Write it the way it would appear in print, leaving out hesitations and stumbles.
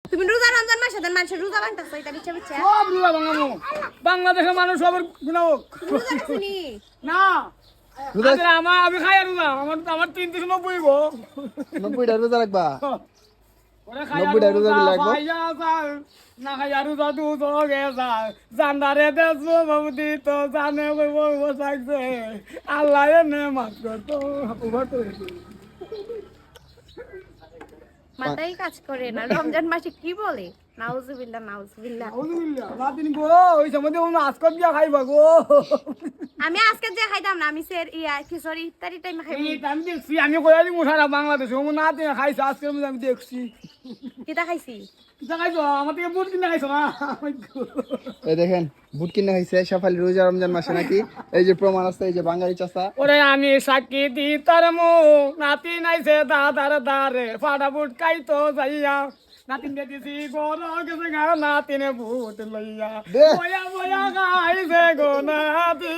তুমি রোজা রমজান মাসে দেন মানুষের রোজা ভাঙতাছ এটা বিচ্ছা বিচ্ছা সব রোজা ভাঙামো বাংলাদেশের মানুষ সবার গুণা হোক রোজা রাখছিনি না আচ্ছা, আমি খাই আর রোজা আমার 390 গো 90টা রোজা রাখবা ওরে খাই 90টা রোজা দিলে রাখবো না খাই আর রোজা দু তো গেছা জান্দারে দেছো বাবুদি তো জানে কই বলবো থাকছে আল্লাহ এনে মাফ করতো ওভার তো মাথায় কাজ করে না রমজান মাসে কি বলে নাউজুবিল্লাহ নাউজুবিল্লাহ আলহামদুলিল্লাহ রাতিন গো ওই সময় ওনা আজকাল দিয়া খাইবা গো আমি আজকে যে খাইতাম না আমি সের খিচুড়ি ইত্যাদি টাইমে খাইব এই আমি দেখছি আমি কইয়া দিমু সারা বাংলাদেশে ও না দিয়ে খাইছে আজকের মধ্যে আমি দেখছি কিটা খাইছি কিটা খাইছো আমার থেকে বুট কিনে খাইছো না এই দেখেন বুট কিনে খাইছে শেফালি রোজা রমজান মাসে নাকি এই যে প্রমাণ আছে এই যে বাঙালি চাচা ওরে আমি সাক্ষী দি তার মুখ নাতি নাইছে দাদার দারে ফাটা বুট খাইতো যাইয়া নাতিন দিছি গর গেছে গা নাতিনে বুট লইয়া দে। বয়া বয়া খাইছে গো নাতি